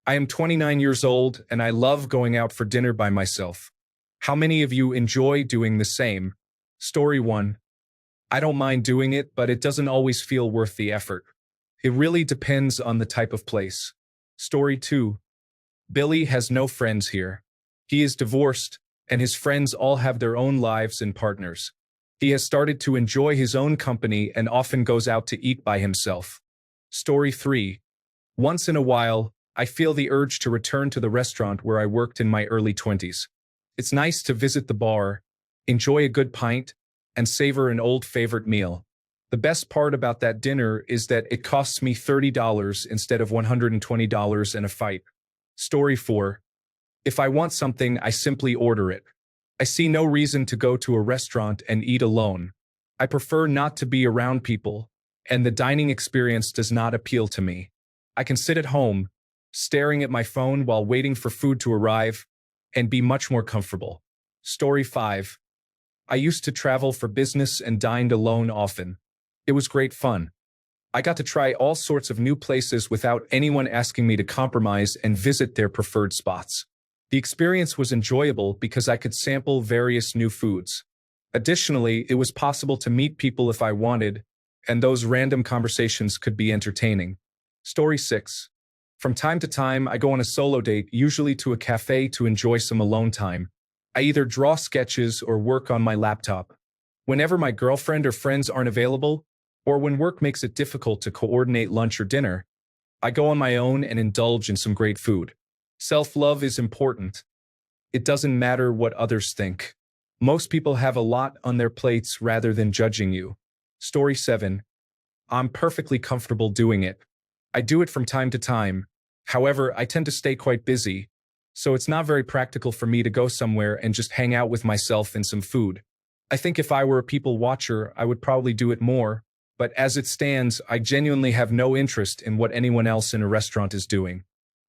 I am 29 years old and I love going out for dinner by myself. How many of you enjoy doing the same? Story 1. I don't mind doing it, but it doesn't always feel worth the effort. It really depends on the type of place. Story 2. Billy has no friends here. He is divorced, and his friends all have their own lives and partners. He has started to enjoy his own company and often goes out to eat by himself. Story 3. Once in a while, I feel the urge to return to the restaurant where I worked in my early 20s. It's nice to visit the bar, enjoy a good pint, and savor an old favorite meal. The best part about that dinner is that it costs me $30 instead of $120 and a fight. Story 4. If I want something, I simply order it. I see no reason to go to a restaurant and eat alone. I prefer not to be around people, and the dining experience does not appeal to me. I can sit at home, staring at my phone while waiting for food to arrive, and be much more comfortable. Story 5. I used to travel for business and dined alone often. It was great fun. I got to try all sorts of new places without anyone asking me to compromise and visit their preferred spots. The experience was enjoyable because I could sample various new foods. Additionally, it was possible to meet people if I wanted, and those random conversations could be entertaining. Story 6. From time to time, I go on a solo date, usually to a cafe, to enjoy some alone time. I either draw sketches or work on my laptop. Whenever my girlfriend or friends aren't available, or when work makes it difficult to coordinate lunch or dinner, I go on my own and indulge in some great food. Self-love is important. It doesn't matter what others think. Most people have a lot on their plates rather than judging you. Story 7. I'm perfectly comfortable doing it. I do it from time to time. However, I tend to stay quite busy, so it's not very practical for me to go somewhere and just hang out with myself and some food. I think if I were a people watcher, I would probably do it more, but as it stands, I genuinely have no interest in what anyone else in a restaurant is doing.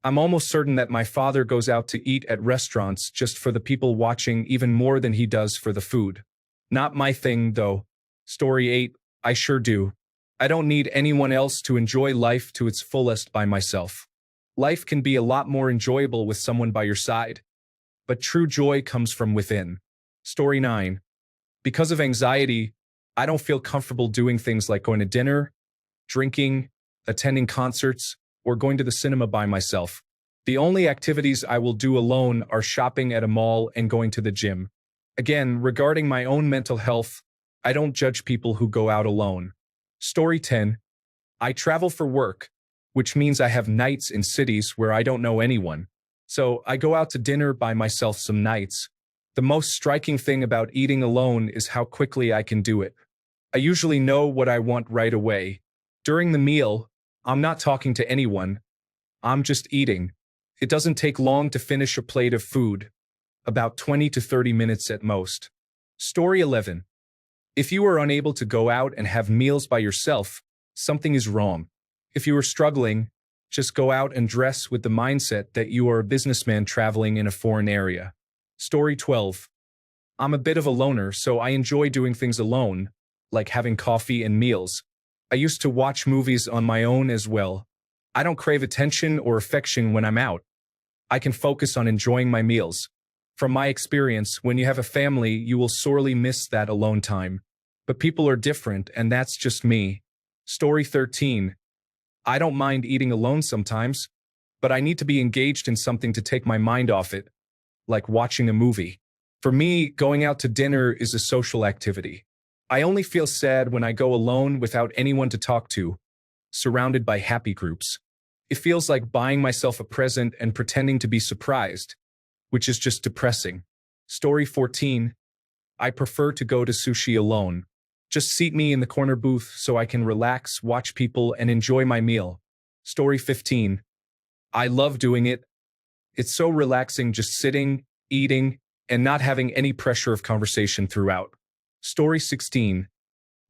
I'm almost certain that my father goes out to eat at restaurants just for the people watching even more than he does for the food. Not my thing, though. Story 8. I sure do. I don't need anyone else to enjoy life to its fullest by myself. Life can be a lot more enjoyable with someone by your side, but true joy comes from within. Story 9. Because of anxiety, I don't feel comfortable doing things like going to dinner, drinking, attending concerts, or going to the cinema by myself. The only activities I will do alone are shopping at a mall and going to the gym. Again, regarding my own mental health, I don't judge people who go out alone. Story 10. I travel for work, which means I have nights in cities where I don't know anyone. So I go out to dinner by myself some nights. The most striking thing about eating alone is how quickly I can do it. I usually know what I want right away. During the meal, I'm not talking to anyone. I'm just eating. It doesn't take long to finish a plate of food. About 20 to 30 minutes at most. Story 11. If you are unable to go out and have meals by yourself, something is wrong. If you are struggling, just go out and dress with the mindset that you are a businessman traveling in a foreign area. Story 12. I'm a bit of a loner, so I enjoy doing things alone, like having coffee and meals. I used to watch movies on my own as well. I don't crave attention or affection when I'm out. I can focus on enjoying my meals. From my experience, when you have a family, you will sorely miss that alone time. But people are different, and that's just me. Story 13. I don't mind eating alone sometimes, but I need to be engaged in something to take my mind off it, like watching a movie. For me, going out to dinner is a social activity. I only feel sad when I go alone without anyone to talk to, surrounded by happy groups. It feels like buying myself a present and pretending to be surprised, which is just depressing. Story 14. I prefer to go to sushi alone. Just seat me in the corner booth so I can relax, watch people, and enjoy my meal. Story 15. I love doing it. It's so relaxing just sitting, eating, and not having any pressure of conversation throughout. Story 16.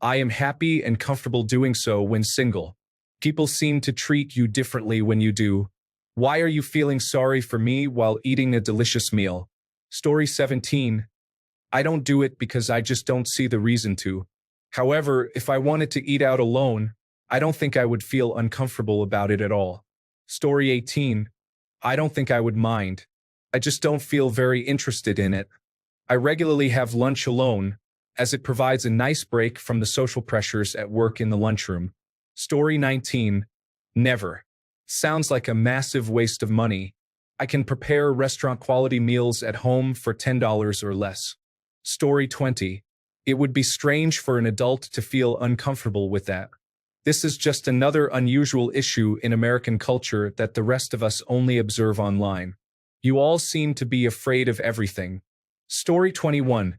I am happy and comfortable doing so when single. People seem to treat you differently when you do. Why are you feeling sorry for me while eating a delicious meal? Story 17. I don't do it because I just don't see the reason to. However, if I wanted to eat out alone, I don't think I would feel uncomfortable about it at all. Story 18. I don't think I would mind. I just don't feel very interested in it. I regularly have lunch alone, as it provides a nice break from the social pressures at work in the lunchroom. Story 19. Never. Sounds like a massive waste of money. I can prepare restaurant-quality meals at home for $10 or less. Story 20. It would be strange for an adult to feel uncomfortable with that. This is just another unusual issue in American culture that the rest of us only observe online. You all seem to be afraid of everything. Story 21.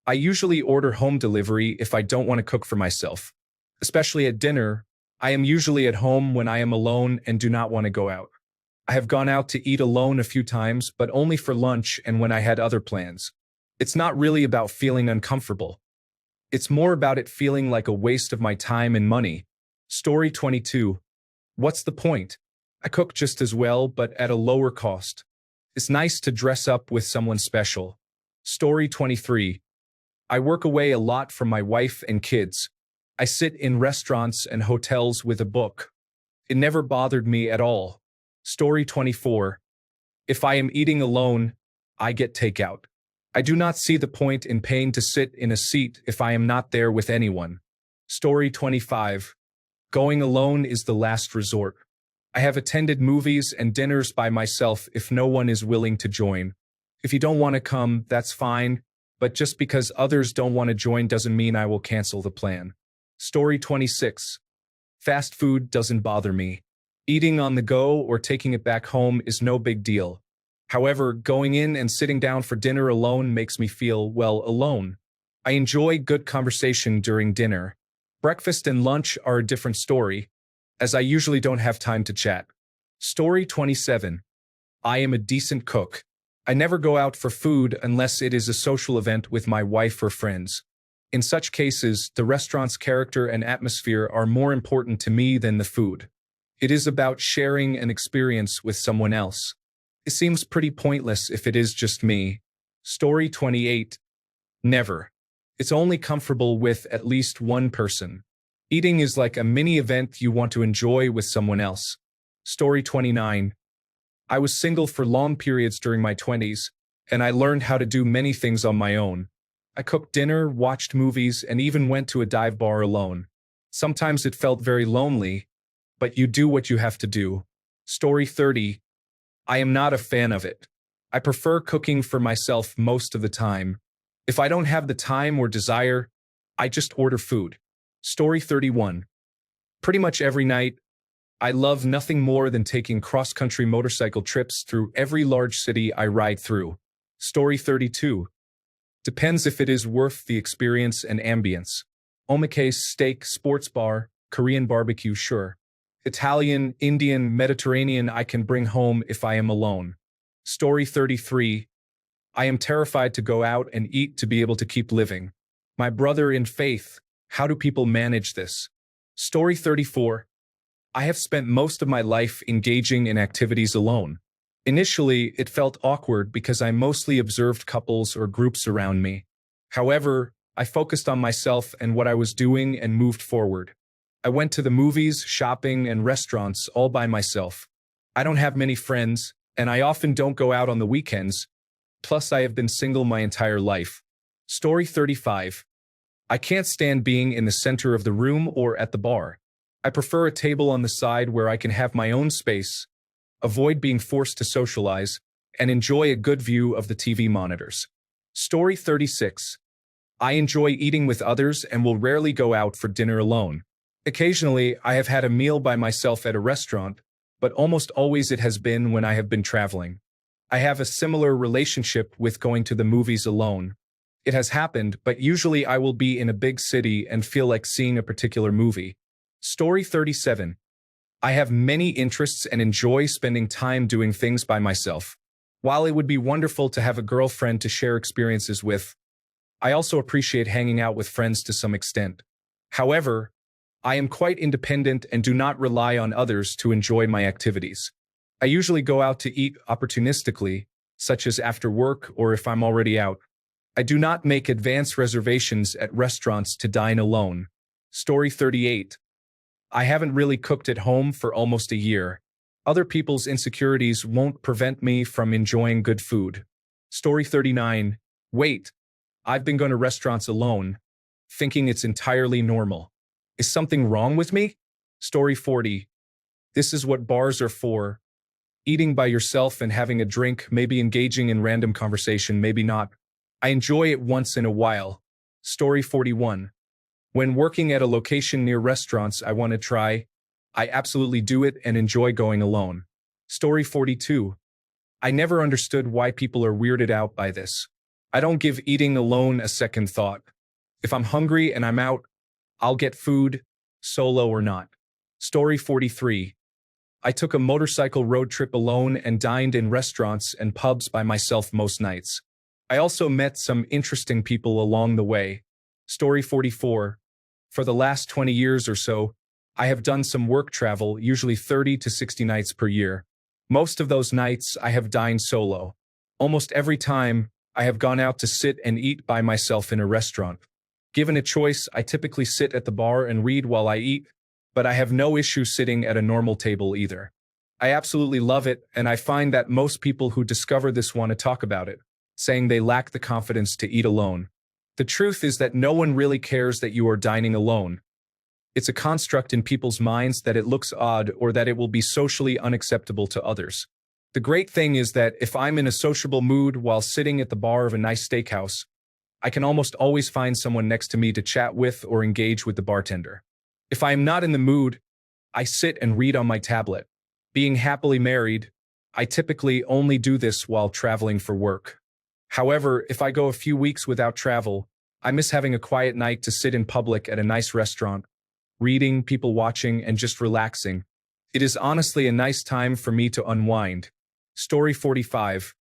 I usually order home delivery if I don't want to cook for myself. Especially at dinner, I am usually at home when I am alone and do not want to go out. I have gone out to eat alone a few times, but only for lunch and when I had other plans. It's not really about feeling uncomfortable. It's more about it feeling like a waste of my time and money. Story 22. What's the point? I cook just as well, but at a lower cost. It's nice to dress up with someone special. Story 23. I work away a lot from my wife and kids. I sit in restaurants and hotels with a book. It never bothered me at all. Story 24. If I am eating alone, I get takeout. I do not see the point in paying to sit in a seat if I am not there with anyone. Story 25. Going alone is the last resort. I have attended movies and dinners by myself if no one is willing to join. If you don't want to come, that's fine, but just because others don't want to join doesn't mean I will cancel the plan. Story 26. Fast food doesn't bother me. Eating on the go or taking it back home is no big deal. However, going in and sitting down for dinner alone makes me feel, well, alone. I enjoy good conversation during dinner. Breakfast and lunch are a different story, as I usually don't have time to chat. Story 27. I am a decent cook. I never go out for food unless it is a social event with my wife or friends. In such cases, the restaurant's character and atmosphere are more important to me than the food. It is about sharing an experience with someone else. It seems pretty pointless if it is just me. Story 28. Never. It's only comfortable with at least one person. Eating is like a mini event you want to enjoy with someone else. Story 29. I was single for long periods during my 20s, and I learned how to do many things on my own. I cooked dinner, watched movies, and even went to a dive bar alone. Sometimes it felt very lonely, but you do what you have to do. Story 30. I am not a fan of it. I prefer cooking for myself most of the time. If I don't have the time or desire, I just order food. Story 31. Pretty much every night, I love nothing more than taking cross-country motorcycle trips through every large city I ride through. Story 32. Depends if it is worth the experience and ambience. Omakase, steak, sports bar, Korean barbecue, sure. Italian, Indian, Mediterranean I can bring home if I am alone. Story 33. I am terrified to go out and eat to be able to keep living. My brother in faith, how do people manage this? Story 34. I have spent most of my life engaging in activities alone. Initially, it felt awkward because I mostly observed couples or groups around me. However, I focused on myself and what I was doing and moved forward. I went to the movies, shopping, and restaurants all by myself. I don't have many friends, and I often don't go out on the weekends. Plus, I have been single my entire life. Story 35. I can't stand being in the center of the room or at the bar. I prefer a table on the side where I can have my own space, avoid being forced to socialize, and enjoy a good view of the TV monitors. Story 36. I enjoy eating with others and will rarely go out for dinner alone. Occasionally, I have had a meal by myself at a restaurant, but almost always it has been when I have been traveling. I have a similar relationship with going to the movies alone. It has happened, but usually I will be in a big city and feel like seeing a particular movie. Story 37. I have many interests and enjoy spending time doing things by myself. While it would be wonderful to have a girlfriend to share experiences with, I also appreciate hanging out with friends to some extent. However, I am quite independent and do not rely on others to enjoy my activities. I usually go out to eat opportunistically, such as after work or if I'm already out. I do not make advance reservations at restaurants to dine alone. Story 38. I haven't really cooked at home for almost a year. Other people's insecurities won't prevent me from enjoying good food. Story 39. Wait, I've been going to restaurants alone, thinking it's entirely normal. Is something wrong with me? Story 40. This is what bars are for. Eating by yourself and having a drink, maybe engaging in random conversation, maybe not. I enjoy it once in a while. Story 41. When working at a location near restaurants I want to try, I absolutely do it and enjoy going alone. Story 42. I never understood why people are weirded out by this. I don't give eating alone a second thought. If I'm hungry and I'm out, I'll get food, solo or not. Story 43. I took a motorcycle road trip alone and dined in restaurants and pubs by myself most nights. I also met some interesting people along the way. Story 44. For the last 20 years or so, I have done some work travel, usually 30 to 60 nights per year. Most of those nights I have dined solo. Almost every time, I have gone out to sit and eat by myself in a restaurant. Given a choice, I typically sit at the bar and read while I eat, but I have no issue sitting at a normal table either. I absolutely love it, and I find that most people who discover this want to talk about it, saying they lack the confidence to eat alone. The truth is that no one really cares that you are dining alone. It's a construct in people's minds that it looks odd or that it will be socially unacceptable to others. The great thing is that if I'm in a sociable mood while sitting at the bar of a nice steakhouse, I can almost always find someone next to me to chat with or engage with the bartender. If I am not in the mood, I sit and read on my tablet. Being happily married, I typically only do this while traveling for work. However, if I go a few weeks without travel, I miss having a quiet night to sit in public at a nice restaurant, reading, people watching, and just relaxing. It is honestly a nice time for me to unwind. Story 45.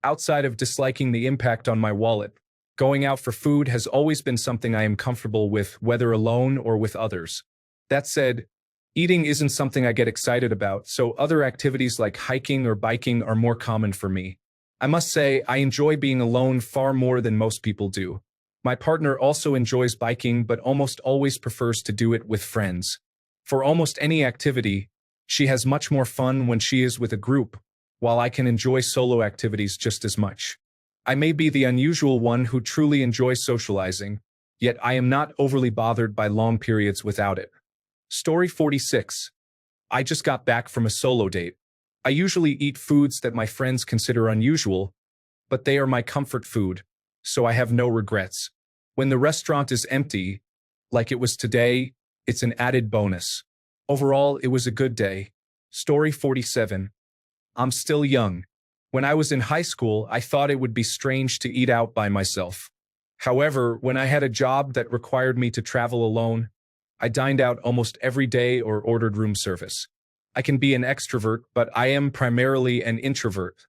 Outside of disliking the impact on my wallet, going out for food has always been something I am comfortable with, whether alone or with others. That said, eating isn't something I get excited about, so other activities like hiking or biking are more common for me. I must say, I enjoy being alone far more than most people do. My partner also enjoys biking but almost always prefers to do it with friends. For almost any activity, she has much more fun when she is with a group, while I can enjoy solo activities just as much. I may be the unusual one who truly enjoys socializing, yet I am not overly bothered by long periods without it. Story 46. I just got back from a solo date. I usually eat foods that my friends consider unusual, but they are my comfort food, so I have no regrets. When the restaurant is empty, like it was today, it's an added bonus. Overall, it was a good day. Story 47. I'm still young. When I was in high school, I thought it would be strange to eat out by myself. However, when I had a job that required me to travel alone, I dined out almost every day or ordered room service. I can be an extrovert, but I am primarily an introvert.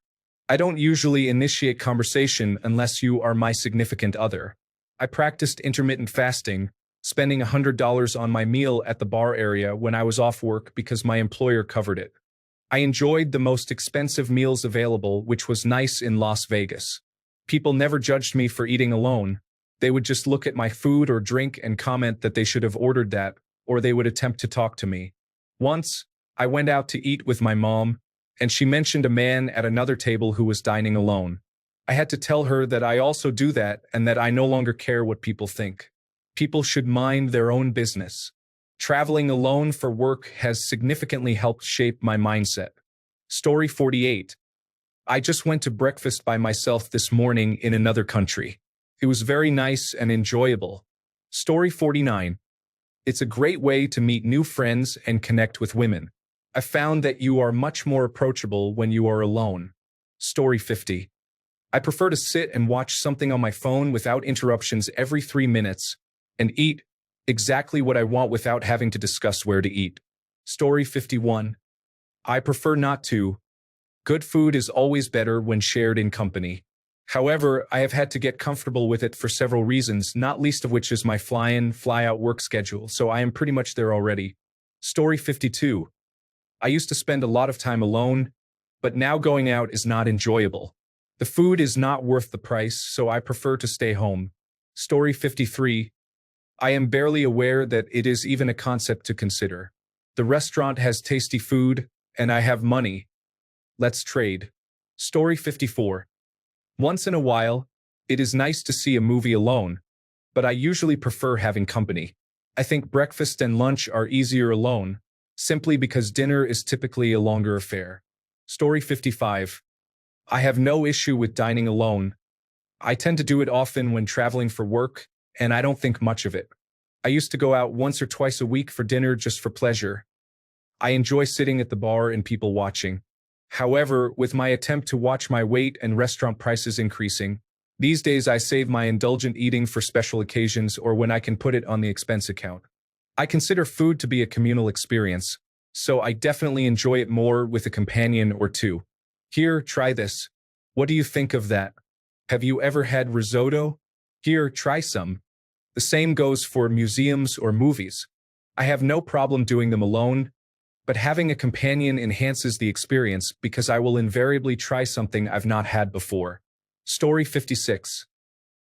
I don't usually initiate conversation unless you are my significant other. I practiced intermittent fasting, spending $100 on my meal at the bar area when I was off work because my employer covered it. I enjoyed the most expensive meals available, which was nice in Las Vegas. People never judged me for eating alone. They would just look at my food or drink and comment that they should have ordered that, or they would attempt to talk to me. Once, I went out to eat with my mom, and she mentioned a man at another table who was dining alone. I had to tell her that I also do that and that I no longer care what people think. People should mind their own business. Traveling alone for work has significantly helped shape my mindset. Story 48. I just went to breakfast by myself this morning in another country. It was very nice and enjoyable. Story 49. It's a great way to meet new friends and connect with women. I found that you are much more approachable when you are alone. Story 50. I prefer to sit and watch something on my phone without interruptions every 3 minutes and eat exactly what I want without having to discuss where to eat. Story 51. I prefer not to. Good food is always better when shared in company. However, I have had to get comfortable with it for several reasons, not least of which is my fly-in, fly-out work schedule, so I am pretty much there already. Story 52. I used to spend a lot of time alone, but now going out is not enjoyable. The food is not worth the price, so I prefer to stay home. Story 53. I am barely aware that it is even a concept to consider. The restaurant has tasty food, and I have money. Let's trade. Story 54. Once in a while, it is nice to see a movie alone, but I usually prefer having company. I think breakfast and lunch are easier alone, simply because dinner is typically a longer affair. Story 55. I have no issue with dining alone. I tend to do it often when traveling for work, and I don't think much of it. I used to go out once or twice a week for dinner just for pleasure. I enjoy sitting at the bar and people watching. However, with my attempt to watch my weight and restaurant prices increasing, these days I save my indulgent eating for special occasions or when I can put it on the expense account. I consider food to be a communal experience, so I definitely enjoy it more with a companion or two. Here, try this. What do you think of that? Have you ever had risotto? Here, try some. The same goes for museums or movies. I have no problem doing them alone, but having a companion enhances the experience because I will invariably try something I've not had before. Story 56.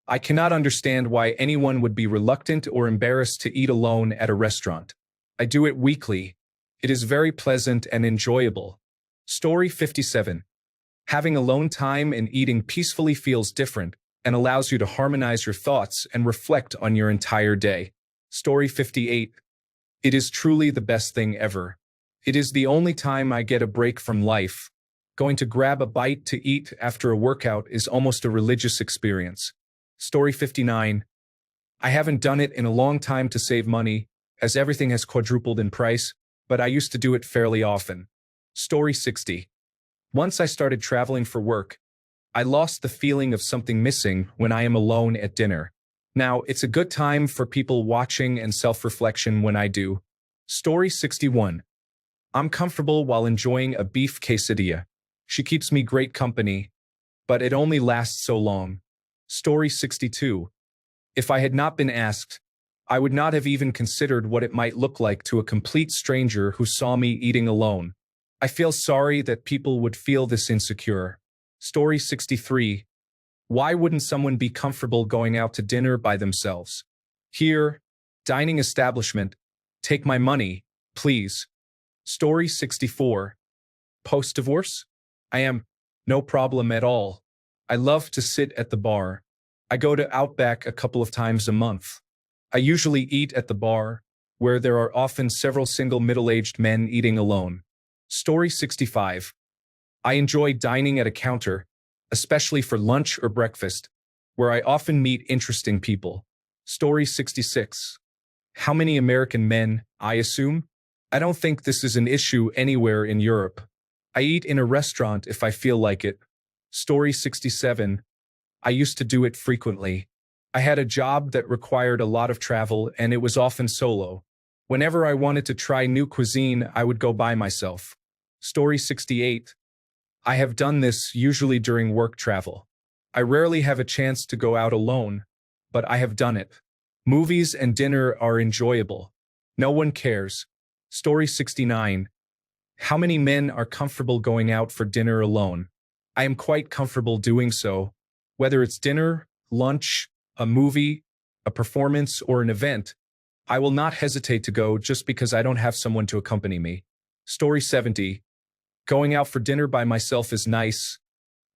I cannot understand why anyone would be reluctant or embarrassed to eat alone at a restaurant. I do it weekly. It is very pleasant and enjoyable. Story 57. Having alone time and eating peacefully feels different and allows you to harmonize your thoughts and reflect on your entire day. Story 58. It is truly the best thing ever. It is the only time I get a break from life. Going to grab a bite to eat after a workout is almost a religious experience. Story 59. I haven't done it in a long time to save money, as everything has quadrupled in price, but I used to do it fairly often. Story 60. Once I started traveling for work, I lost the feeling of something missing when I am alone at dinner. Now, it's a good time for people watching and self-reflection when I do. Story 61. I'm comfortable while enjoying a beef quesadilla. She keeps me great company, but it only lasts so long. Story 62. If I had not been asked, I would not have even considered what it might look like to a complete stranger who saw me eating alone. I feel sorry that people would feel this insecure. Story 63. Why wouldn't someone be comfortable going out to dinner by themselves? Here, dining establishment, take my money, please. Story 64. Post-divorce? I am no problem at all. I love to sit at the bar. I go to Outback a couple of times a month. I usually eat at the bar, where there are often several single middle-aged men eating alone. Story 65. I enjoy dining at a counter, especially for lunch or breakfast, where I often meet interesting people. Story 66. How many American men, I assume? I don't think this is an issue anywhere in Europe. I eat in a restaurant if I feel like it. Story 67. I used to do it frequently. I had a job that required a lot of travel and it was often solo. Whenever I wanted to try new cuisine, I would go by myself. Story 68. I have done this usually during work travel. I rarely have a chance to go out alone, but I have done it. Movies and dinner are enjoyable. No one cares. Story 69. How many men are comfortable going out for dinner alone? I am quite comfortable doing so. Whether it's dinner, lunch, a movie, a performance, or an event, I will not hesitate to go just because I don't have someone to accompany me. Story 70. Going out for dinner by myself is nice.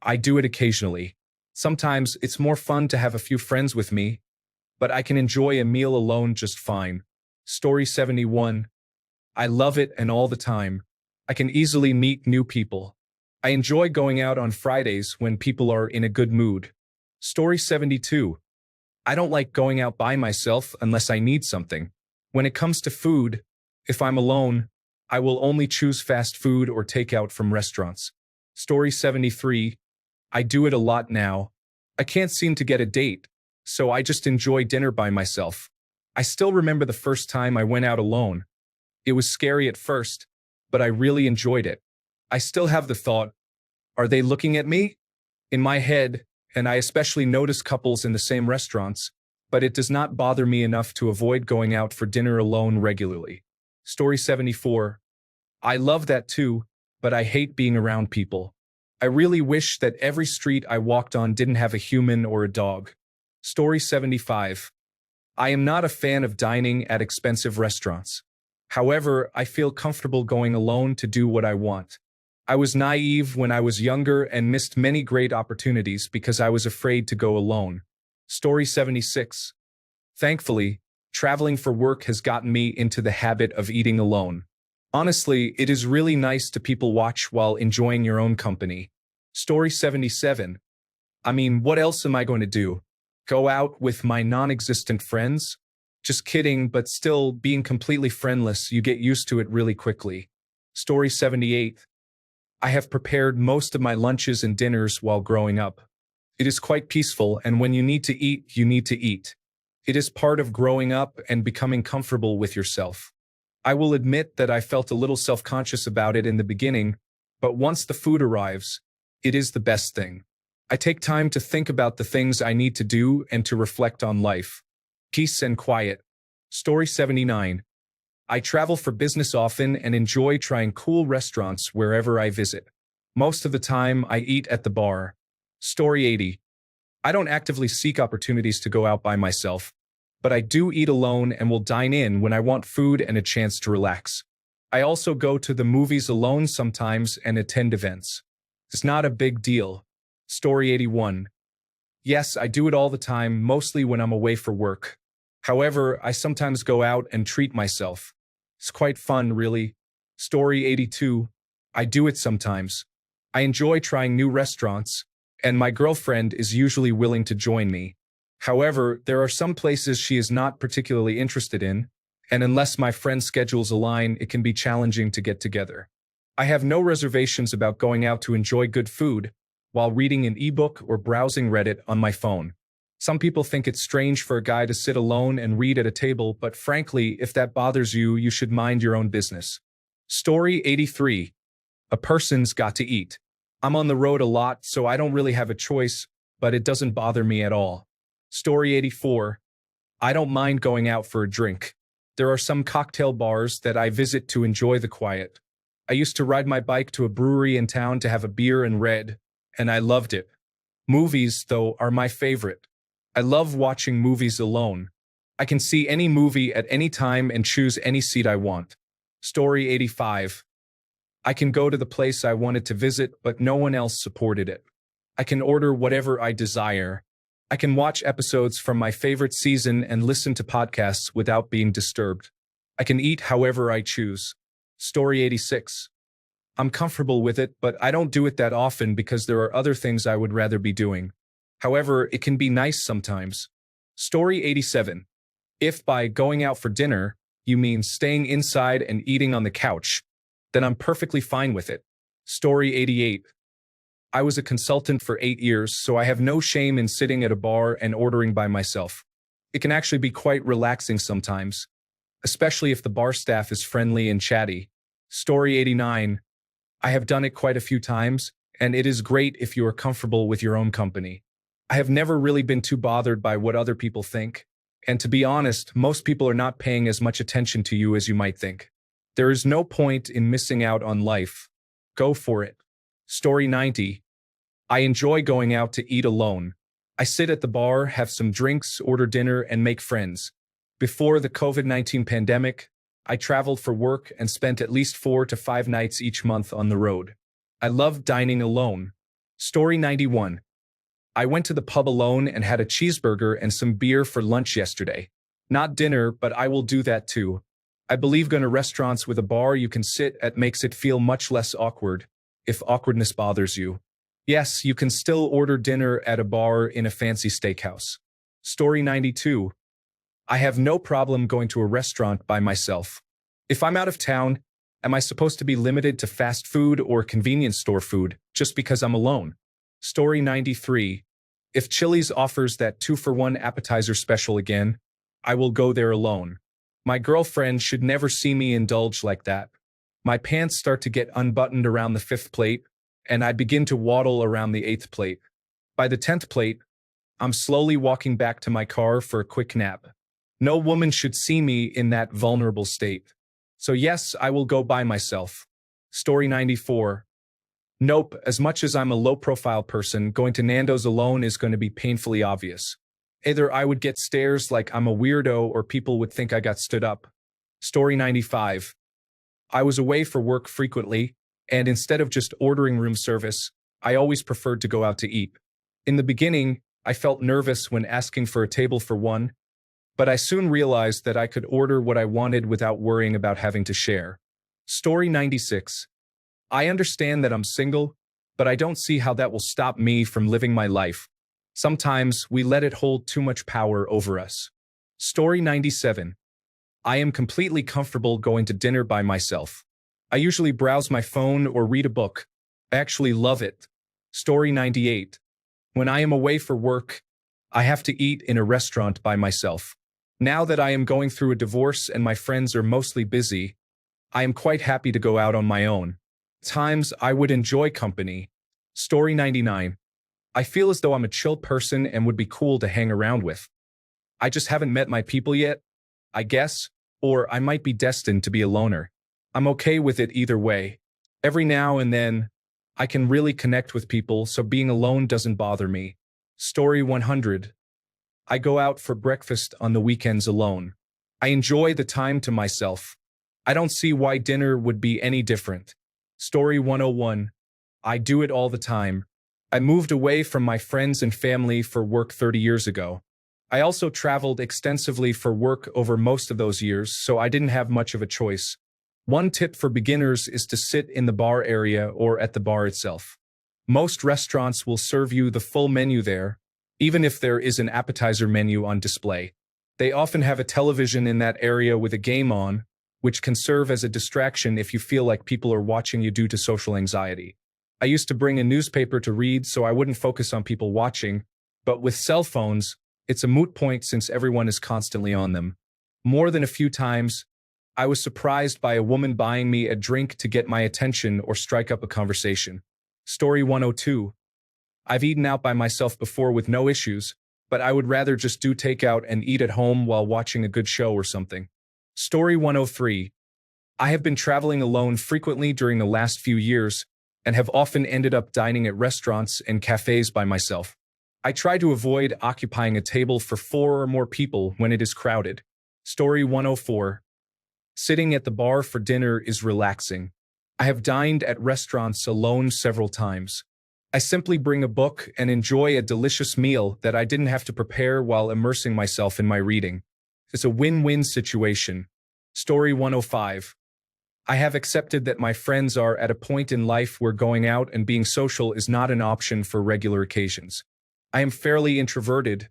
I do it occasionally. Sometimes it's more fun to have a few friends with me, but I can enjoy a meal alone just fine. Story 71. I love it and all the time. I can easily meet new people. I enjoy going out on Fridays when people are in a good mood. Story 72. I don't like going out by myself unless I need something. When it comes to food, if I'm alone, I will only choose fast food or takeout from restaurants. Story 73. I do it a lot now. I can't seem to get a date, so I just enjoy dinner by myself. I still remember the first time I went out alone. It was scary at first, but I really enjoyed it. I still have the thought, are they looking at me? In my head, and I especially notice couples in the same restaurants, but it does not bother me enough to avoid going out for dinner alone regularly. Story 74. I love that too, but I hate being around people. I really wish that every street I walked on didn't have a human or a dog. Story 75. I am not a fan of dining at expensive restaurants. However, I feel comfortable going alone to do what I want. I was naive when I was younger and missed many great opportunities because I was afraid to go alone. Story 76. Thankfully, traveling for work has gotten me into the habit of eating alone. Honestly, it is really nice to people watch while enjoying your own company. Story 77. I mean, what else am I going to do? Go out with my non-existent friends? Just kidding, but still, being completely friendless, you get used to it really quickly. Story 78. I have prepared most of my lunches and dinners while growing up. It is quite peaceful, and when you need to eat, you need to eat. It is part of growing up and becoming comfortable with yourself. I will admit that I felt a little self-conscious about it in the beginning, but once the food arrives, it is the best thing. I take time to think about the things I need to do and to reflect on life. Peace and quiet. Story 79. I travel for business often and enjoy trying cool restaurants wherever I visit. Most of the time, I eat at the bar. Story 80. I don't actively seek opportunities to go out by myself, but I do eat alone and will dine in when I want food and a chance to relax. I also go to the movies alone sometimes and attend events. It's not a big deal. Story 81. Yes, I do it all the time, mostly when I'm away for work. However, I sometimes go out and treat myself. It's quite fun, really. Story 82. I do it sometimes. I enjoy trying new restaurants, and my girlfriend is usually willing to join me. However, there are some places she is not particularly interested in, and unless my friends' schedules align, it can be challenging to get together. I have no reservations about going out to enjoy good food while reading an ebook or browsing Reddit on my phone. Some people think it's strange for a guy to sit alone and read at a table, but frankly, if that bothers you, you should mind your own business. Story 83. A person's got to eat. I'm on the road a lot, so I don't really have a choice, but it doesn't bother me at all. Story 84. I don't mind going out for a drink. There are some cocktail bars that I visit to enjoy the quiet. I used to ride my bike to a brewery in town to have a beer and read, and I loved it. Movies, though, are my favorite. I love watching movies alone. I can see any movie at any time and choose any seat I want. Story 85. I can go to the place I wanted to visit, but no one else supported it. I can order whatever I desire. I can watch episodes from my favorite season and listen to podcasts without being disturbed. I can eat however I choose. Story 86. I'm comfortable with it, but I don't do it that often because there are other things I would rather be doing. However, it can be nice sometimes. Story 87. If by going out for dinner, you mean staying inside and eating on the couch, then I'm perfectly fine with it. Story 88. I was a consultant for 8 years, so I have no shame in sitting at a bar and ordering by myself. It can actually be quite relaxing sometimes, especially if the bar staff is friendly and chatty. Story 89. I have done it quite a few times, and it is great if you are comfortable with your own company. I have never really been too bothered by what other people think, and to be honest, most people are not paying as much attention to you as you might think. There is no point in missing out on life. Go for it. Story 90. I enjoy going out to eat alone. I sit at the bar, have some drinks, order dinner, and make friends. Before the COVID-19 pandemic, I traveled for work and spent at least 4 to 5 nights each month on the road. I love dining alone. Story 91. I went to the pub alone and had a cheeseburger and some beer for lunch yesterday. Not dinner, but I will do that too. I believe going to restaurants with a bar you can sit at makes it feel much less awkward, if awkwardness bothers you. Yes, you can still order dinner at a bar in a fancy steakhouse. Story 92. I have no problem going to a restaurant by myself. If I'm out of town, am I supposed to be limited to fast food or convenience store food just because I'm alone? Story 93. If Chili's offers that 2-for-1 appetizer special again, I will go there alone. My girlfriend should never see me indulge like that. My pants start to get unbuttoned around the 5th plate, and I begin to waddle around the 8th plate. By the 10th plate, I'm slowly walking back to my car for a quick nap. No woman should see me in that vulnerable state. So yes, I will go by myself. Story 94. Nope, as much as I'm a low-profile person, going to Nando's alone is going to be painfully obvious. Either I would get stares like I'm a weirdo or people would think I got stood up. Story 95. I was away for work frequently, and instead of just ordering room service, I always preferred to go out to eat. In the beginning, I felt nervous when asking for a table for one, but I soon realized that I could order what I wanted without worrying about having to share. Story 96. I understand that I'm single, but I don't see how that will stop me from living my life. Sometimes we let it hold too much power over us. Story 97. I am completely comfortable going to dinner by myself. I usually browse my phone or read a book. I actually love it. Story 98. When I am away for work, I have to eat in a restaurant by myself. Now that I am going through a divorce and my friends are mostly busy, I am quite happy to go out on my own. Times I would enjoy company. Story 99. I feel as though I'm a chill person and would be cool to hang around with. I just haven't met my people yet, I guess, or I might be destined to be a loner. I'm okay with it either way. Every now and then, I can really connect with people, so being alone doesn't bother me. Story 100. I go out for breakfast on the weekends alone. I enjoy the time to myself. I don't see why dinner would be any different. Story 101. I do it all the time. I moved away from my friends and family for work 30 years ago. I also traveled extensively for work over most of those years, so I didn't have much of a choice. One tip for beginners is to sit in the bar area or at the bar itself. Most restaurants will serve you the full menu there, even if there is an appetizer menu on display. They often have a television in that area with a game on, which can serve as a distraction if you feel like people are watching you due to social anxiety. I used to bring a newspaper to read so I wouldn't focus on people watching, but with cell phones, it's a moot point since everyone is constantly on them. More than a few times, I was surprised by a woman buying me a drink to get my attention or strike up a conversation. Story 102. I've eaten out by myself before with no issues, but I would rather just do takeout and eat at home while watching a good show or something. Story 103. I have been traveling alone frequently during the last few years and have often ended up dining at restaurants and cafes by myself. I try to avoid occupying a table for 4 or more people when it is crowded. Story 104. Sitting at the bar for dinner is relaxing. I have dined at restaurants alone several times. I simply bring a book and enjoy a delicious meal that I didn't have to prepare while immersing myself in my reading. It's a win-win situation. Story 105. I have accepted that my friends are at a point in life where going out and being social is not an option for regular occasions. I am fairly introverted,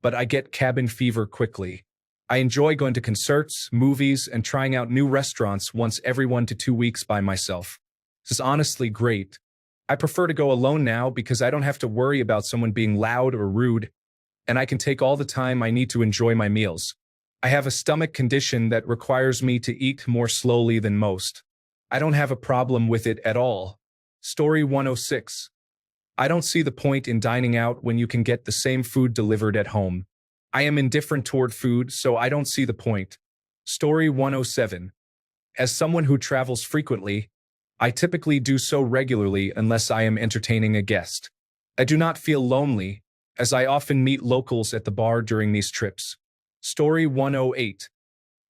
but I get cabin fever quickly. I enjoy going to concerts, movies, and trying out new restaurants once every 1 to 2 weeks by myself. This is honestly great. I prefer to go alone now because I don't have to worry about someone being loud or rude, and I can take all the time I need to enjoy my meals. I have a stomach condition that requires me to eat more slowly than most. I don't have a problem with it at all. Story 106. I don't see the point in dining out when you can get the same food delivered at home. I am indifferent toward food, so I don't see the point. Story 107. As someone who travels frequently, I typically do so regularly unless I am entertaining a guest. I do not feel lonely, as I often meet locals at the bar during these trips. Story 108.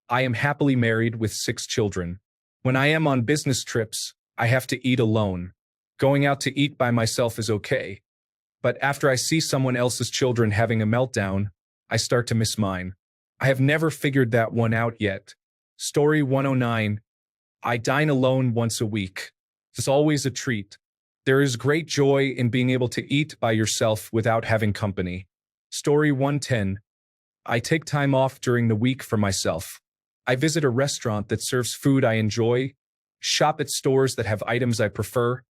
I am happily married with 6 children. When I am on business trips, I have to eat alone. Going out to eat by myself is okay. But after I see someone else's children having a meltdown, I start to miss mine. I have never figured that one out yet. Story 109. I dine alone once a week. It's always a treat. There is great joy in being able to eat by yourself without having company. Story 110. I take time off during the week for myself. I visit a restaurant that serves food I enjoy, shop at stores that have items I prefer,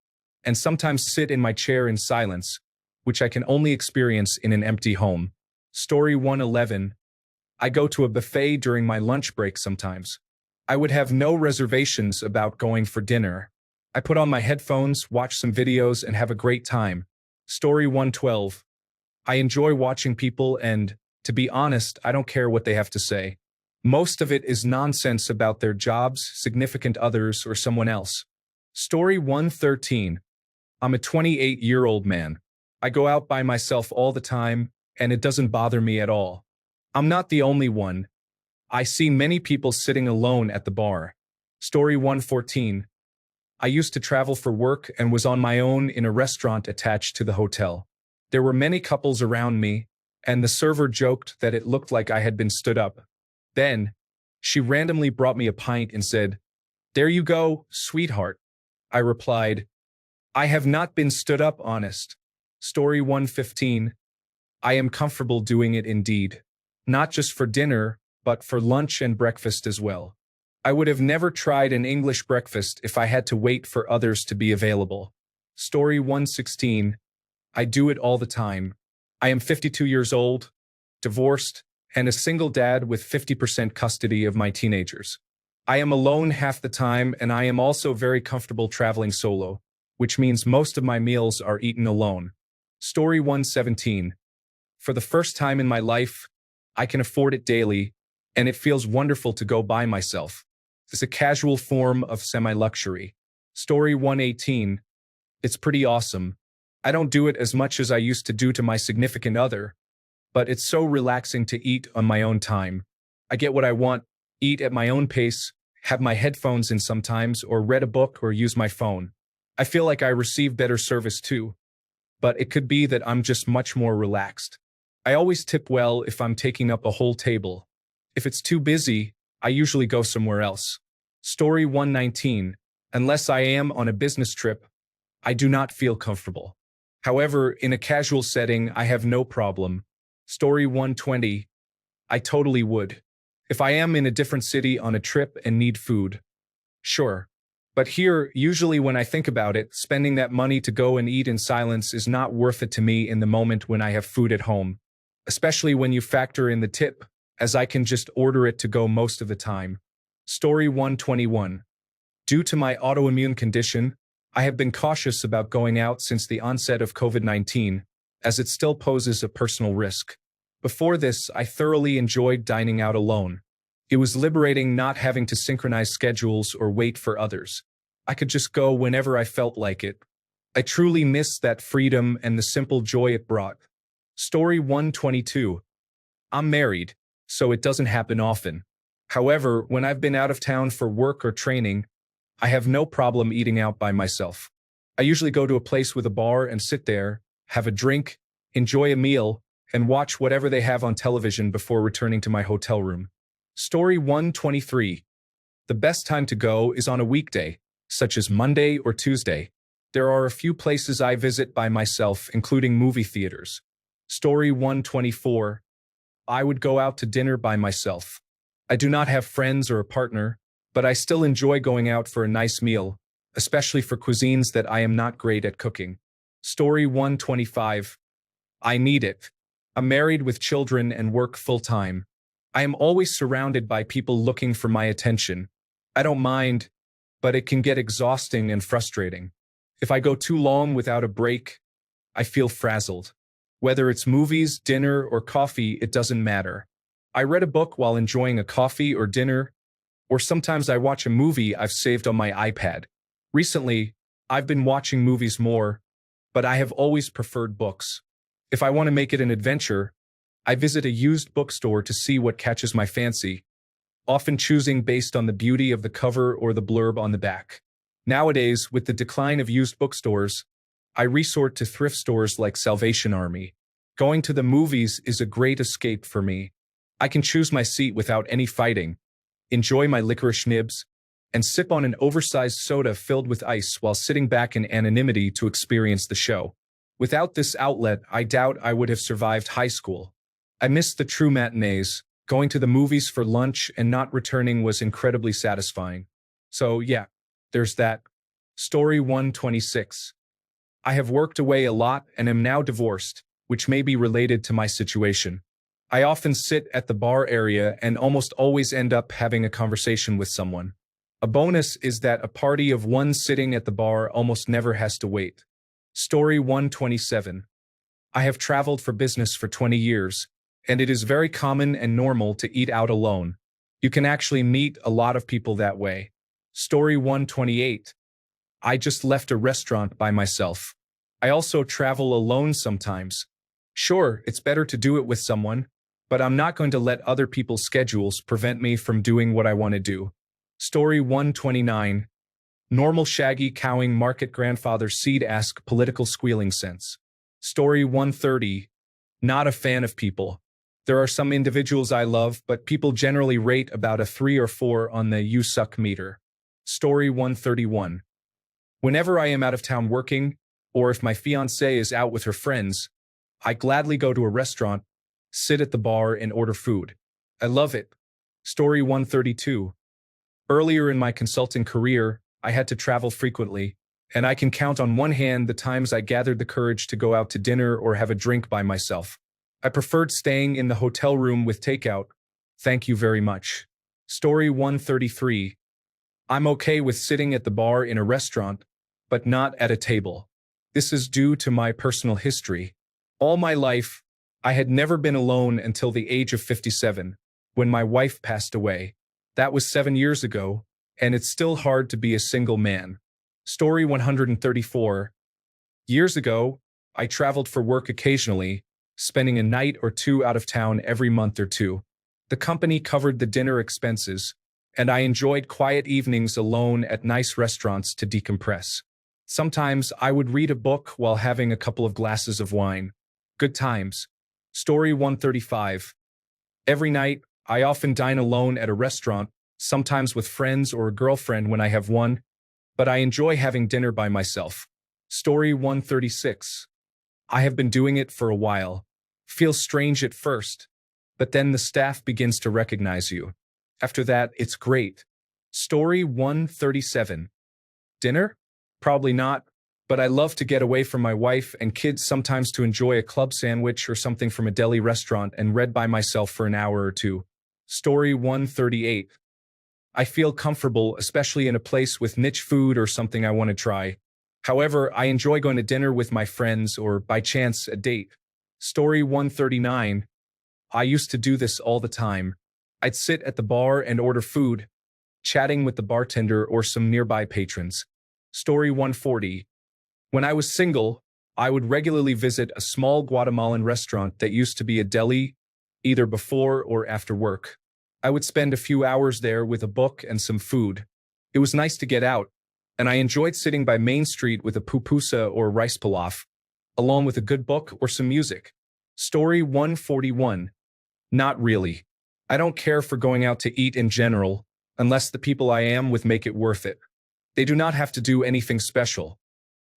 and sometimes sit in my chair in silence, which I can only experience in an empty home. Story 111. I go to a buffet during my lunch break sometimes. I would have no reservations about going for dinner. I put on my headphones, watch some videos, and have a great time. Story 112. I enjoy watching people and, to be honest, I don't care what they have to say. Most of it is nonsense about their jobs, significant others, or someone else. Story 113. I'm a 28-year-old man. I go out by myself all the time, and it doesn't bother me at all. I'm not the only one. I see many people sitting alone at the bar. Story 114. I used to travel for work and was on my own in a restaurant attached to the hotel. There were many couples around me, and the server joked that it looked like I had been stood up. Then, she randomly brought me a pint and said, "There you go, sweetheart." I replied, "I have not been stood up, honest." Story 115. I am comfortable doing it indeed. Not just for dinner, but for lunch and breakfast as well. I would have never tried an English breakfast if I had to wait for others to be available. Story 116. I do it all the time. I am 52 years old, divorced, and a single dad with 50% custody of my teenagers. I am alone half the time, and I am also very comfortable traveling solo, which means most of my meals are eaten alone. Story 117. For the first time in my life, I can afford it daily, and it feels wonderful to go by myself. It's a casual form of semi-luxury. Story 118. It's pretty awesome. I don't do it as much as I used to do to my significant other, but it's so relaxing to eat on my own time. I get what I want, eat at my own pace, have my headphones in sometimes, or read a book or use my phone. I feel like I receive better service too, but it could be that I'm just much more relaxed. I always tip well if I'm taking up a whole table. If it's too busy, I usually go somewhere else. Story 119. Unless I am on a business trip, I do not feel comfortable. However, in a casual setting, I have no problem. Story 120. I totally would. If I am in a different city on a trip and need food, sure. But here, usually when I think about it, spending that money to go and eat in silence is not worth it to me in the moment when I have food at home. Especially when you factor in the tip, as I can just order it to go most of the time. Story 121. Due to my autoimmune condition, I have been cautious about going out since the onset of COVID-19, as it still poses a personal risk. Before this, I thoroughly enjoyed dining out alone. It was liberating not having to synchronize schedules or wait for others. I could just go whenever I felt like it. I truly missed that freedom and the simple joy it brought. Story 122. I'm married, so it doesn't happen often. However, when I've been out of town for work or training, I have no problem eating out by myself. I usually go to a place with a bar and sit there, have a drink, enjoy a meal, and watch whatever they have on television before returning to my hotel room. Story 123. The best time to go is on a weekday, such as Monday or Tuesday. There are a few places I visit by myself, including movie theaters. Story 124. I would go out to dinner by myself. I do not have friends or a partner, but I still enjoy going out for a nice meal, especially for cuisines that I am not great at cooking. Story 125. I need it. I'm married with children and work full-time. I am always surrounded by people looking for my attention. I don't mind, but it can get exhausting and frustrating. If I go too long without a break, I feel frazzled. Whether it's movies, dinner, or coffee, it doesn't matter. I read a book while enjoying a coffee or dinner, or sometimes I watch a movie I've saved on my iPad. Recently, I've been watching movies more, but I have always preferred books. If I want to make it an adventure, I visit a used bookstore to see what catches my fancy, often choosing based on the beauty of the cover or the blurb on the back. Nowadays, with the decline of used bookstores, I resort to thrift stores like Salvation Army. Going to the movies is a great escape for me. I can choose my seat without any fighting, enjoy my licorice nibs, and sip on an oversized soda filled with ice while sitting back in anonymity to experience the show. Without this outlet, I doubt I would have survived high school. I missed the true matinees. Going to the movies for lunch and not returning was incredibly satisfying. So yeah, there's that. Story 126. I have worked away a lot and am now divorced, which may be related to my situation. I often sit at the bar area and almost always end up having a conversation with someone. A bonus is that a party of one sitting at the bar almost never has to wait. Story 127. I have traveled for business for 20 years, and it is very common and normal to eat out alone. You can actually meet a lot of people that way. Story 128. I just left a restaurant by myself. I also travel alone sometimes. Sure, it's better to do it with someone, but I'm not going to let other people's schedules prevent me from doing what I want to do. Story 129. Normal shaggy cowing market grandfather seed ask political squealing sense. Story 130. Not a fan of people. There are some individuals I love, but people generally rate about a 3 or 4 on the you suck meter. Story 131. Whenever I am out of town working, or if my fiancée is out with her friends, I gladly go to a restaurant, sit at the bar, and order food. I love it. Story 132. Earlier in my consulting career, I had to travel frequently, and I can count on one hand the times I gathered the courage to go out to dinner or have a drink by myself. I preferred staying in the hotel room with takeout. Thank you very much. Story 133. I'm okay with sitting at the bar in a restaurant, but not at a table. This is due to my personal history. All my life, I had never been alone until the age of 57, when my wife passed away. That was 7 years ago, and it's still hard to be a single man. Story 134. Years ago, I traveled for work occasionally, spending a night or two out of town every month or two. The company covered the dinner expenses, and I enjoyed quiet evenings alone at nice restaurants to decompress. Sometimes I would read a book while having a couple of glasses of wine. Good times. Story 135. Every night, I often dine alone at a restaurant, sometimes with friends or a girlfriend when I have one, but I enjoy having dinner by myself. Story 136. I have been doing it for a while. Feels strange at first, but then the staff begins to recognize you. After that, it's great. Story 137. Dinner? Probably not, but I love to get away from my wife and kids sometimes to enjoy a club sandwich or something from a deli restaurant and read by myself for an hour or two. Story 138. I feel comfortable, especially in a place with niche food or something I want to try. However, I enjoy going to dinner with my friends or, by chance, a date. Story 139. I used to do this all the time. I'd sit at the bar and order food, chatting with the bartender or some nearby patrons. Story 140. When I was single, I would regularly visit a small Guatemalan restaurant that used to be a deli, either before or after work. I would spend a few hours there with a book and some food. It was nice to get out, and I enjoyed sitting by Main Street with a pupusa or rice pilaf, along with a good book or some music. Story 141. Not really. I don't care for going out to eat in general, unless the people I am with make it worth it. They do not have to do anything special.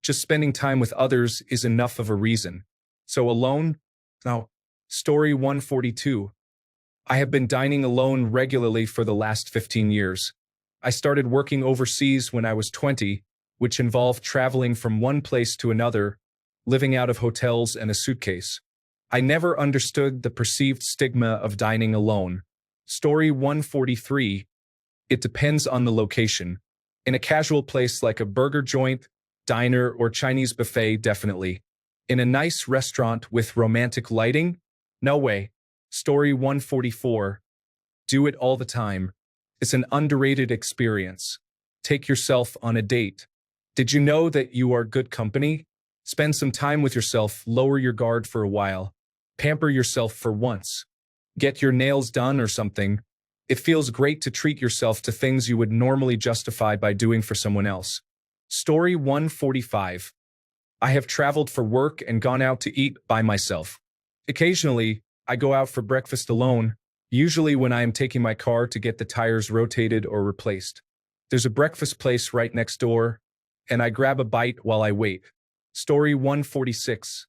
Just spending time with others is enough of a reason. So alone? No. Story 142. I have been dining alone regularly for the last 15 years. I started working overseas when I was 20, which involved traveling from one place to another, living out of hotels and a suitcase. I never understood the perceived stigma of dining alone. Story 143. It depends on the location. In a casual place like a burger joint, diner, or Chinese buffet, definitely. In a nice restaurant with romantic lighting? No way. Story 144. Do it all the time. It's an underrated experience. Take yourself on a date. Did you know that you are good company? Spend some time with yourself, lower your guard for a while. Pamper yourself for once. Get your nails done or something. It feels great to treat yourself to things you would normally justify by doing for someone else. Story 145. I have traveled for work and gone out to eat by myself. Occasionally, I go out for breakfast alone, usually when I am taking my car to get the tires rotated or replaced. There's a breakfast place right next door, and I grab a bite while I wait. Story 146.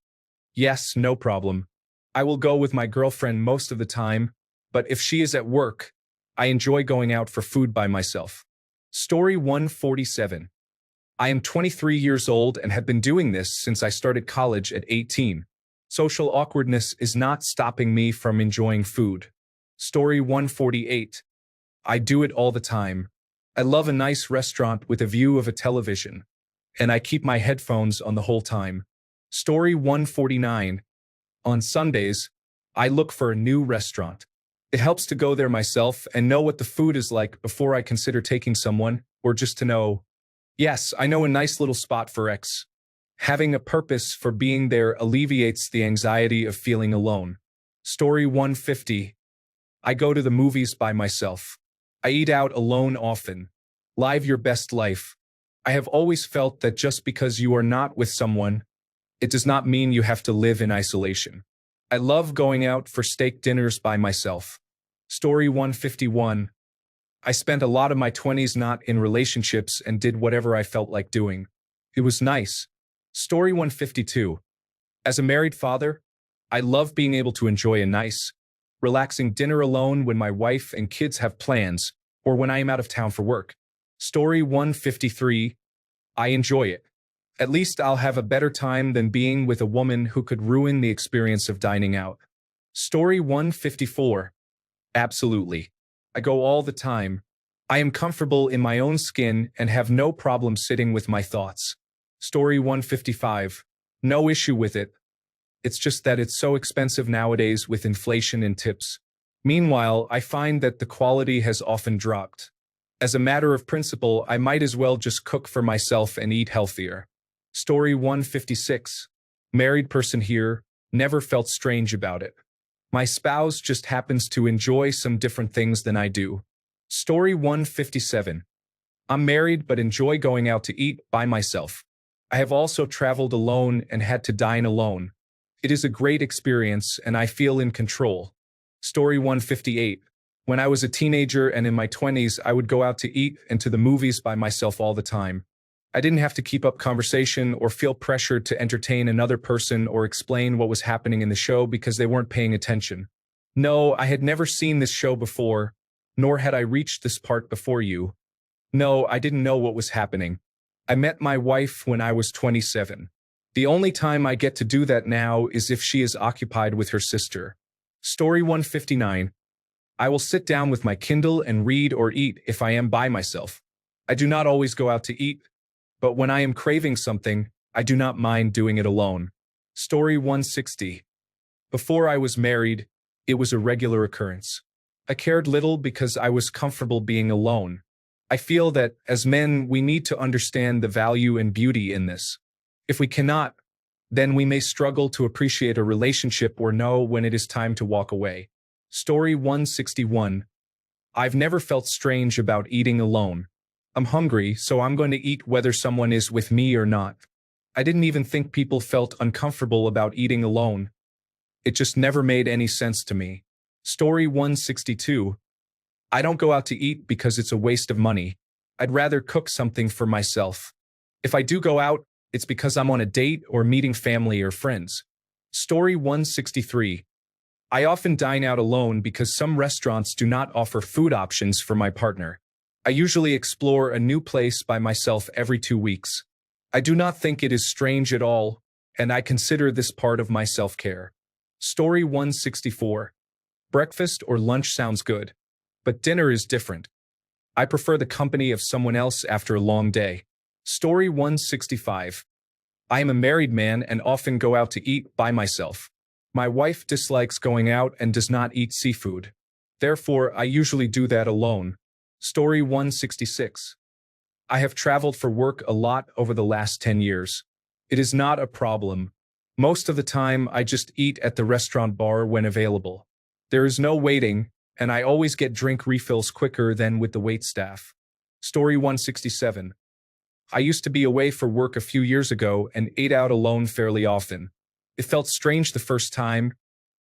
Yes, no problem. I will go with my girlfriend most of the time, but if she is at work, I enjoy going out for food by myself. Story 147. I am 23 years old and have been doing this since I started college at 18. Social awkwardness is not stopping me from enjoying food. Story 148. I do it all the time. I love a nice restaurant with a view of a television, and I keep my headphones on the whole time. Story 149. On Sundays, I look for a new restaurant. It helps to go there myself and know what the food is like before I consider taking someone, or just to know, yes, I know a nice little spot for X. Having a purpose for being there alleviates the anxiety of feeling alone. Story 150. I go to the movies by myself. I eat out alone often. Live your best life. I have always felt that just because you are not with someone, it does not mean you have to live in isolation. I love going out for steak dinners by myself. Story 151. I spent a lot of my 20s not in relationships and did whatever I felt like doing. It was nice. Story 152. As a married father, I love being able to enjoy a nice, relaxing dinner alone when my wife and kids have plans, or when I am out of town for work. Story 153. I enjoy it. At least I'll have a better time than being with a woman who could ruin the experience of dining out. Story 154. Absolutely. I go all the time. I am comfortable in my own skin and have no problem sitting with my thoughts. Story 155. No issue with it. It's just that it's so expensive nowadays with inflation and tips. Meanwhile, I find that the quality has often dropped. As a matter of principle, I might as well just cook for myself and eat healthier. Story 156. Married person here, never felt strange about it. My spouse just happens to enjoy some different things than I do. Story 157. I'm married but enjoy going out to eat by myself. I have also traveled alone and had to dine alone. It is a great experience and I feel in control. Story 158. When I was a teenager and in my 20s, I would go out to eat and to the movies by myself all the time. I didn't have to keep up conversation or feel pressured to entertain another person or explain what was happening in the show because they weren't paying attention. No, I had never seen this show before, nor had I reached this part before you. No, I didn't know what was happening. I met my wife when I was 27. The only time I get to do that now is if she is occupied with her sister. Story 159. I will sit down with my Kindle and read or eat if I am by myself. I do not always go out to eat, but when I am craving something, I do not mind doing it alone. Story 160. Before I was married, it was a regular occurrence. I cared little because I was comfortable being alone. I feel that, as men, we need to understand the value and beauty in this. If we cannot, then we may struggle to appreciate a relationship or know when it is time to walk away. Story 161. I've never felt strange about eating alone. I'm hungry, so I'm going to eat whether someone is with me or not. I didn't even think people felt uncomfortable about eating alone. It just never made any sense to me. Story 162. I don't go out to eat because it's a waste of money. I'd rather cook something for myself. If I do go out, it's because I'm on a date or meeting family or friends. Story 163. I often dine out alone because some restaurants do not offer food options for my partner. I usually explore a new place by myself every 2 weeks. I do not think it is strange at all, and I consider this part of my self-care. Story 164. Breakfast or lunch sounds good, but dinner is different. I prefer the company of someone else after a long day. Story 165. I am a married man and often go out to eat by myself. My wife dislikes going out and does not eat seafood. Therefore, I usually do that alone. Story 166. I have traveled for work a lot over the last 10 years. It is not a problem. Most of the time, I just eat at the restaurant bar when available. There is no waiting, and I always get drink refills quicker than with the waitstaff. Story 167. I used to be away for work a few years ago and ate out alone fairly often. It felt strange the first time,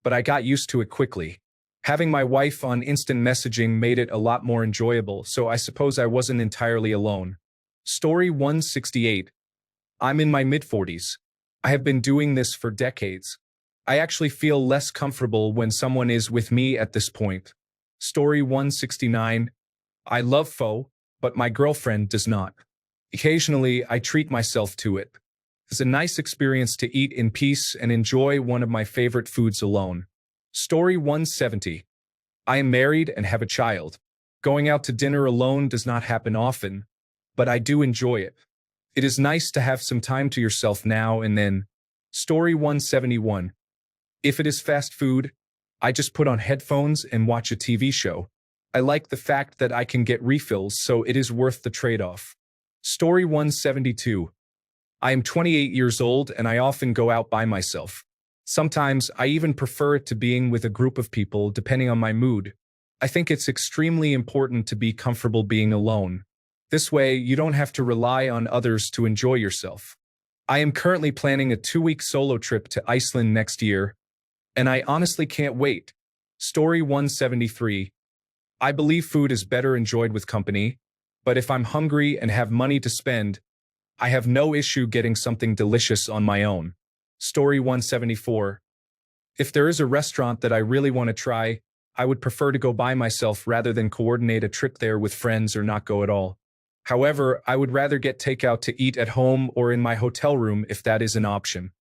but I got used to it quickly. Having my wife on instant messaging made it a lot more enjoyable, so I suppose I wasn't entirely alone. Story 168. I'm in my mid-40s. I have been doing this for decades. I actually feel less comfortable when someone is with me at this point. Story 169. I love pho, but my girlfriend does not. Occasionally, I treat myself to it. It's a nice experience to eat in peace and enjoy one of my favorite foods alone. Story 170. I am married and have a child. Going out to dinner alone does not happen often, but I do enjoy it. It is nice to have some time to yourself now and then. Story 171. If it is fast food, I just put on headphones and watch a TV show. I like the fact that I can get refills, so it is worth the trade-off. Story 172. I am 28 years old and I often go out by myself. Sometimes I even prefer it to being with a group of people depending on my mood. I think it's extremely important to be comfortable being alone. This way, you don't have to rely on others to enjoy yourself. I am currently planning a 2-week solo trip to Iceland next year, and I honestly can't wait. Story 173. I believe food is better enjoyed with company, but if I'm hungry and have money to spend, I have no issue getting something delicious on my own. Story 174. If there is a restaurant that I really want to try, I would prefer to go by myself rather than coordinate a trip there with friends or not go at all. However, I would rather get takeout to eat at home or in my hotel room if that is an option.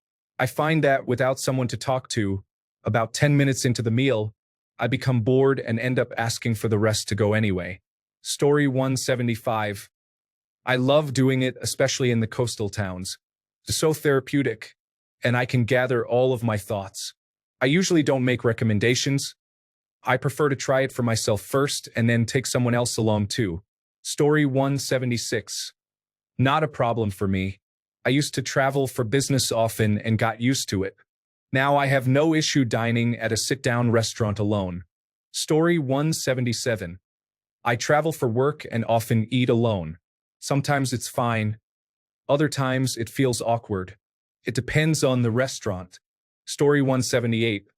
I find that without someone to talk to, about 10 minutes into the meal, I become bored and end up asking for the rest to go anyway. Story 175. I love doing it, especially in the coastal towns. It's so therapeutic, and I can gather all of my thoughts. I usually don't make recommendations. I prefer to try it for myself first and then take someone else along too. Story 176. Not a problem for me. I used to travel for business often and got used to it. Now I have no issue dining at a sit-down restaurant alone. Story 177. I travel for work and often eat alone. Sometimes it's fine. Other times it feels awkward. It depends on the restaurant. Story 178.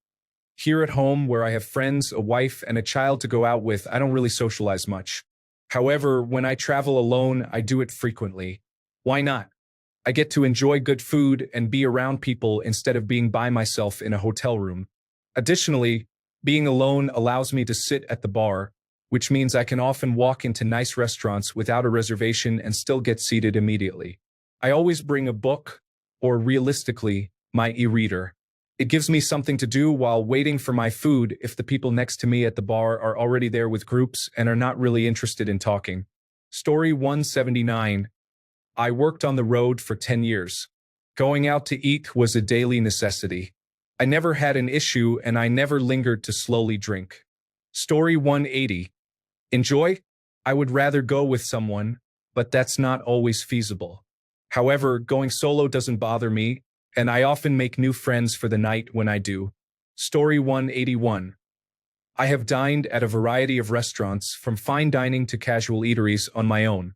Here at home, where I have friends, a wife, and a child to go out with, I don't really socialize much. However, when I travel alone, I do it frequently. Why not? I get to enjoy good food and be around people instead of being by myself in a hotel room. Additionally, being alone allows me to sit at the bar, which means I can often walk into nice restaurants without a reservation and still get seated immediately. I always bring a book, or realistically, my e-reader. It gives me something to do while waiting for my food if the people next to me at the bar are already there with groups and are not really interested in talking. Story 179. I worked on the road for 10 years. Going out to eat was a daily necessity. I never had an issue and I never lingered to slowly drink. Story 180. Enjoy? I would rather go with someone, but that's not always feasible. However, going solo doesn't bother me, and I often make new friends for the night when I do. Story 181. I have dined at a variety of restaurants, from fine dining to casual eateries, on my own.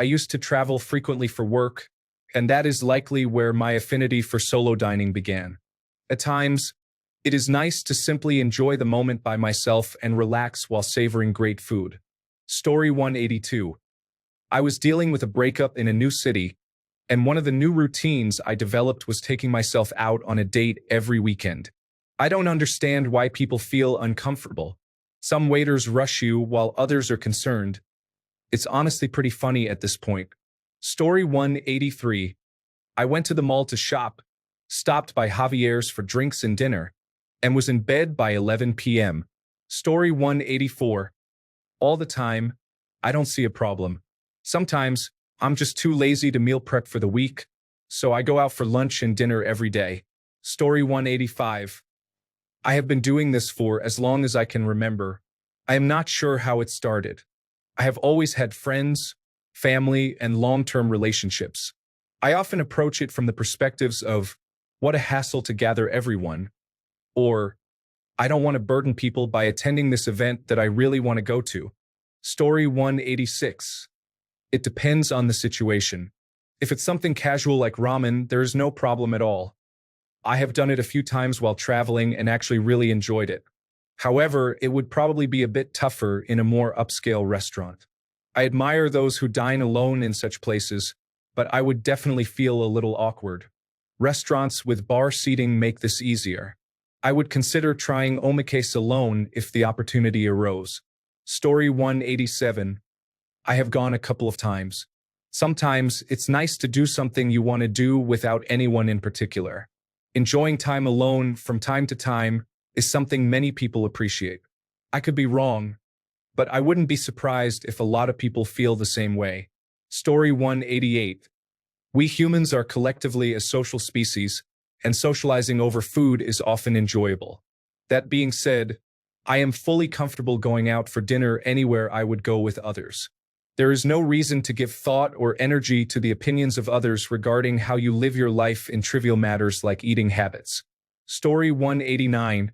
I used to travel frequently for work, and that is likely where my affinity for solo dining began. At times, it is nice to simply enjoy the moment by myself and relax while savoring great food. Story 182. I was dealing with a breakup in a new city, and one of the new routines I developed was taking myself out on a date every weekend. I don't understand why people feel uncomfortable. Some waiters rush you while others are concerned. It's honestly pretty funny at this point. Story 183. I went to the mall to shop, stopped by Javier's for drinks and dinner, and was in bed by 11 p.m. Story 184. All the time, I don't see a problem. Sometimes, I'm just too lazy to meal prep for the week, so I go out for lunch and dinner every day. Story 185. I have been doing this for as long as I can remember. I am not sure how it started. I have always had friends, family, and long-term relationships. I often approach it from the perspectives of, what a hassle to gather everyone, or, I don't want to burden people by attending this event that I really want to go to. Story 186. It depends on the situation. If it's something casual like ramen, there is no problem at all. I have done it a few times while traveling and actually really enjoyed it. However, it would probably be a bit tougher in a more upscale restaurant. I admire those who dine alone in such places, but I would definitely feel a little awkward. Restaurants with bar seating make this easier. I would consider trying omakase alone if the opportunity arose. Story 187. I have gone a couple of times. Sometimes it's nice to do something you want to do without anyone in particular. Enjoying time alone from time to time is something many people appreciate. I could be wrong, but I wouldn't be surprised if a lot of people feel the same way. Story 188. We humans are collectively a social species, and socializing over food is often enjoyable. That being said, I am fully comfortable going out for dinner anywhere I would go with others. There is no reason to give thought or energy to the opinions of others regarding how you live your life in trivial matters like eating habits. Story 189.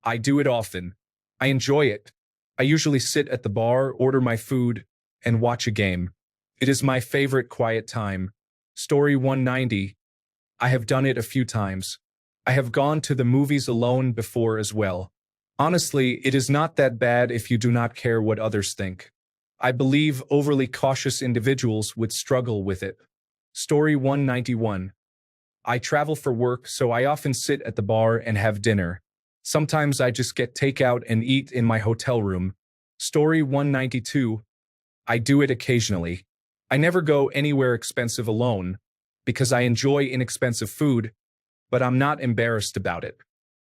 I do it often. I enjoy it. I usually sit at the bar, order my food, and watch a game. It is my favorite quiet time. Story 190. I have done it a few times. I have gone to the movies alone before as well. Honestly, it is not that bad if you do not care what others think. I believe overly cautious individuals would struggle with it. Story 191. I travel for work, so I often sit at the bar and have dinner. Sometimes I just get takeout and eat in my hotel room. Story 192. I do it occasionally. I never go anywhere expensive alone, because I enjoy inexpensive food, but I'm not embarrassed about it.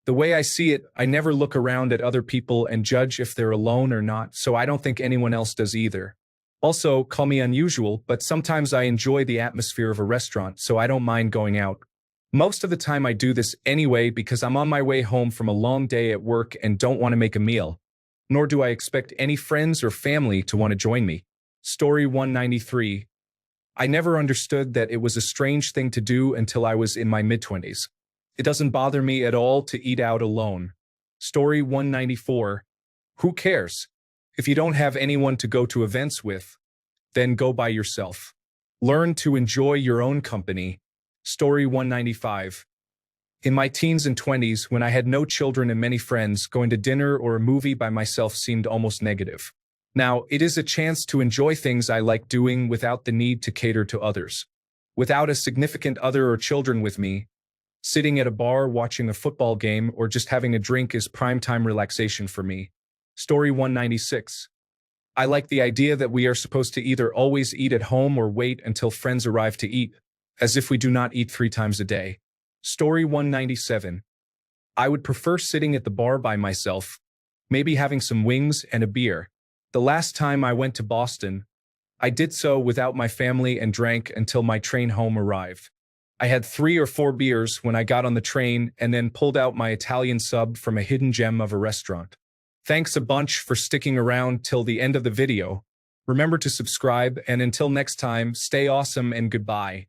The way I see it, I never look around at other people and judge if they're alone or not, so I don't think anyone else does either. Also, call me unusual, but sometimes I enjoy the atmosphere of a restaurant, so I don't mind going out. Most of the time I do this anyway because I'm on my way home from a long day at work and don't want to make a meal. Nor do I expect any friends or family to want to join me. Story 193. I never understood that it was a strange thing to do until I was in my mid-20s. It doesn't bother me at all to eat out alone. Story 194. Who cares? If you don't have anyone to go to events with, then go by yourself. Learn to enjoy your own company. Story 195. In my teens and 20s, when I had no children and many friends, going to dinner or a movie by myself seemed almost negative. Now, it is a chance to enjoy things I like doing without the need to cater to others. Without a significant other or children with me, sitting at a bar watching a football game or just having a drink is primetime relaxation for me. Story 196. I like the idea that we are supposed to either always eat at home or wait until friends arrive to eat, as if we do not eat 3 times a day. Story 197. I would prefer sitting at the bar by myself, maybe having some wings and a beer. The last time I went to Boston, I did so without my family and drank until my train home arrived. I had 3 or 4 beers when I got on the train and then pulled out my Italian sub from a hidden gem of a restaurant. Thanks a bunch for sticking around till the end of the video. Remember to subscribe, and until next time, stay awesome and goodbye.